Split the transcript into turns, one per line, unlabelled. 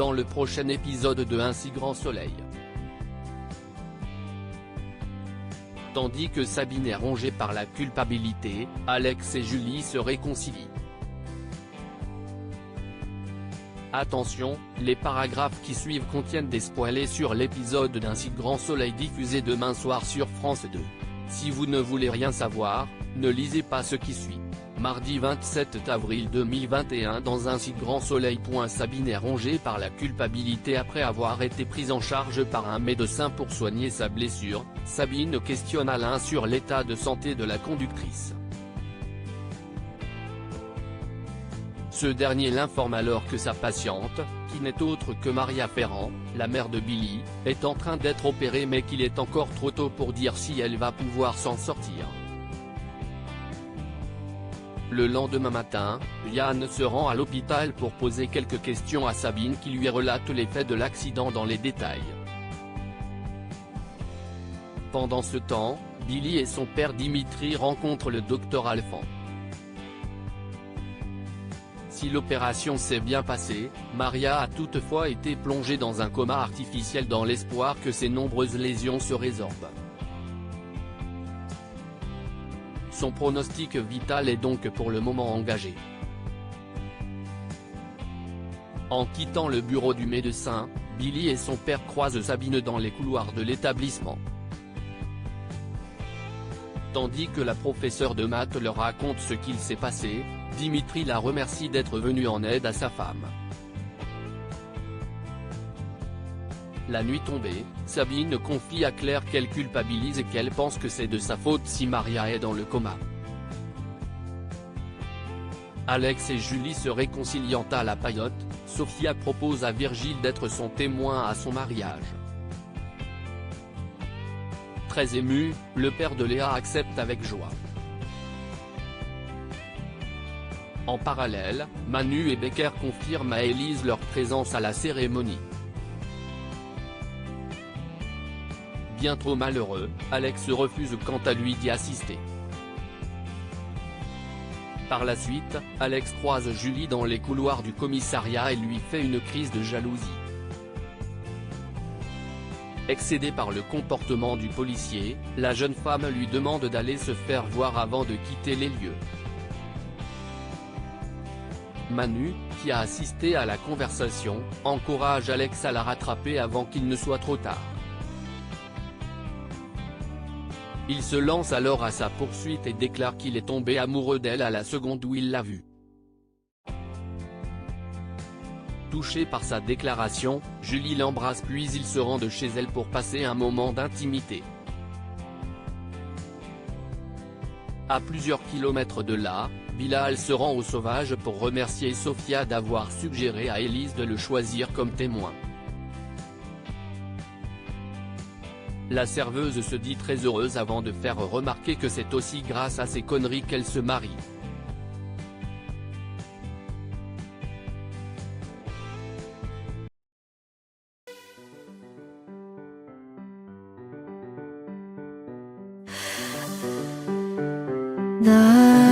dans le prochain épisode de Un si grand soleil. Tandis que Sabine est rongée par la culpabilité, Alex et Julie se réconcilient. Attention, les paragraphes qui suivent contiennent des spoilers sur l'épisode d'Un si grand soleil diffusé demain soir sur France 2. Si vous ne voulez rien savoir, ne lisez pas ce qui suit. Mardi 27 avril 2021 dans Un si grand soleil. Sabine est rongée par la culpabilité après avoir été prise en charge par un médecin pour soigner sa blessure. Sabine questionne Alain sur l'état de santé de la conductrice. Ce dernier l'informe alors que sa patiente, qui n'est autre que Maria Ferrand, la mère de Billy, est en train d'être opérée mais qu'il est encore trop tôt pour dire si elle va pouvoir s'en sortir. Le lendemain matin, Yann se rend à l'hôpital pour poser quelques questions à Sabine qui lui relate les faits de l'accident dans les détails. Pendant ce temps, Billy et son père Dimitri rencontrent le docteur Alphand. Si l'opération s'est bien passée, Maria a toutefois été plongée dans un coma artificiel dans l'espoir que ses nombreuses lésions se résorbent. Son pronostic vital est donc pour le moment engagé. En quittant le bureau du médecin, Billy et son père croisent Sabine dans les couloirs de l'établissement. Tandis que la professeure de maths leur raconte ce qu'il s'est passé, Dimitri la remercie d'être venu en aide à sa femme. La nuit tombée, Sabine confie à Claire qu'elle culpabilise et qu'elle pense que c'est de sa faute si Maria est dans le coma. Alex et Julie se réconciliant à la paillote, Sophia propose à Virgile d'être son témoin à son mariage. Très ému, le père de Léa accepte avec joie. En parallèle, Manu et Becker confirment à Élise leur présence à la cérémonie. Bien trop malheureux, Alex refuse quant à lui d'y assister. Par la suite, Alex croise Julie dans les couloirs du commissariat et lui fait une crise de jalousie. Excédée par le comportement du policier, la jeune femme lui demande d'aller se faire voir avant de quitter les lieux. Manu, qui a assisté à la conversation, encourage Alex à la rattraper avant qu'il ne soit trop tard. Il se lance alors à sa poursuite et déclare qu'il est tombé amoureux d'elle à la seconde où il l'a vue. Touché par sa déclaration, Julie l'embrasse puis ils se rendent chez elle pour passer un moment d'intimité. À plusieurs kilomètres de là, Bilal se rend au Sauvage pour remercier Sophia d'avoir suggéré à Élise de le choisir comme témoin. La serveuse se dit très heureuse avant de faire remarquer que c'est aussi grâce à ces conneries qu'elle se marie.
나